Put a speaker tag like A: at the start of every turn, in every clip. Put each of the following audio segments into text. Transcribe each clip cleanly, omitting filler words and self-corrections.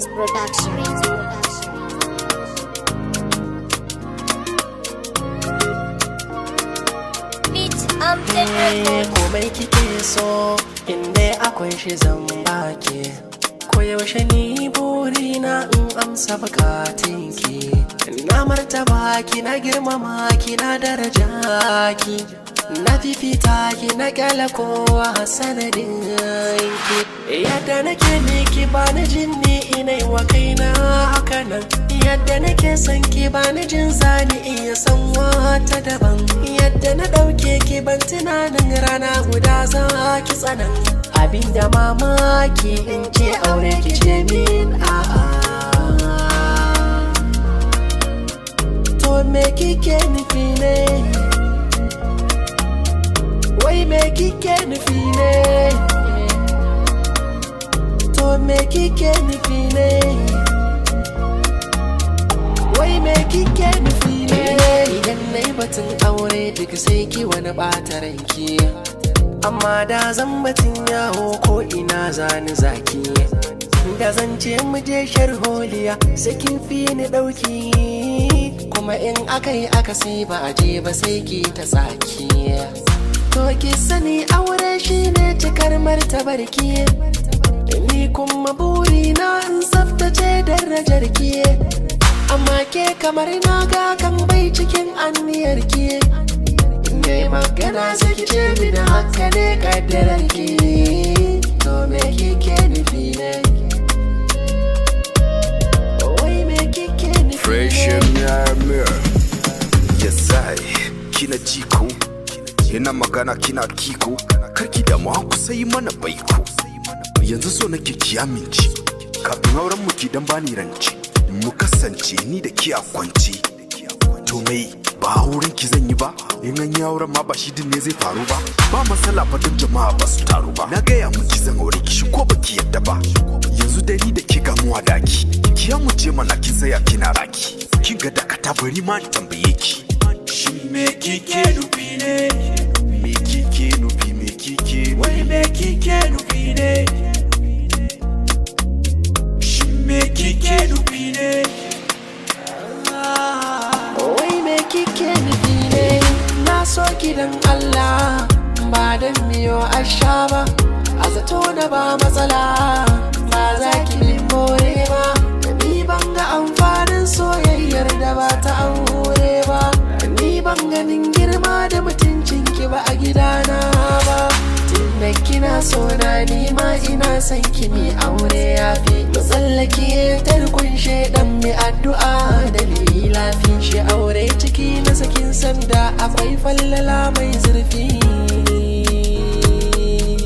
A: Prince Production.
B: Komai kike so inda akwai shi zan baki. Koyaushe ni burina in amsa bukatunki. Na martaba ki, na girmama ki, na daraja ki, na fifita ki, na kyala kowa sanadin ki. Yadda nake miki bani jin ni inai wa kaina haka nan. Yadda nake son ki bani jin zani iya san wata daban. Yadda na dauke ki ban tunanin rana guda za ki tsanan. Abinda mamaki in ce aure ki ce min a'a. To me kike nufi ne? Wai me kike nufi ne? To me kike nufi ne? Wai me kike nufi ne? Idan nayi batun aure duk sai ki wani ɓata ranki. Amma da zan batun yawo ko ina zani zaki. Da zan ce muje sharholiya sai kin fi ni ɗauki. Kuma in akai aka sai ba a je ba sai ki ta tsaki. To ki sani aure shine cikar martabar ki. Ni kuma burina in tsaftace darajar ki. Amma ke kamar na ga kan bai cikin anniyar ki. Nai magana sai ki ce mini haka ne kaddarar ki. To me kike nufi ne? Wai me kike nufi ne?
C: Fresh mirror. Yes I kina jiko. Yana magana kina kiko. Karki da mu ku sai mana baiko. Yanzu so nake ki amince. Kafin auren mu ki dan bani rance. Mu kasance ni da ki a kwance. To mai ba auren ki zan yi ba. In an yi auren ma ba shi din ne zai faru ba. Ba matsala fa don jama'a ba su taru ba. Na gaya miki zan aure ki shi ko baki yadda ba. Yanzu dai ni da ke gamuwa daki. Ki mu ce mana kin tsaya kina raki. Kin ga dakata bari ma tambaye ki. Shin me kike nufi ne? Me kike nufi, me kike nufi? Wai me kike nufi ne? Shin me kike nufi ne?
B: Wai me kike nufi ne? Na so gidan Allah ba dan miyo asha ba. A zato na ba matsala ba za ki min more ba. Ni ban ga amfanin soyayyar da ba ta aure ba. Ni ban ganin girma da mutuncin ki ba a gidana ba. Tunda kina so na ni ma ina son ki mi aure yafi. Mu tsallake tarkon shedan mi addu'a da lilafi. Shi aure ciki na sakin sanda akwai fallala mai zurfi.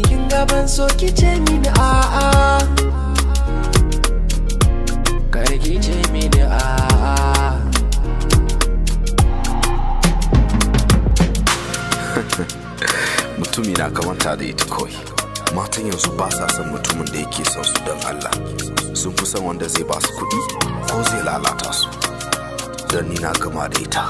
B: Kin gaban so ki ce mini a'a. Kar ki ce mini a'a.
C: Mutumi na kamanta da ita kawai. Matan yanzu ba sa son mutumin da yake son su don Allah. Sun fi son wanda zai ba su kuɗi ko zai lalata su. Don ni na gama da ita.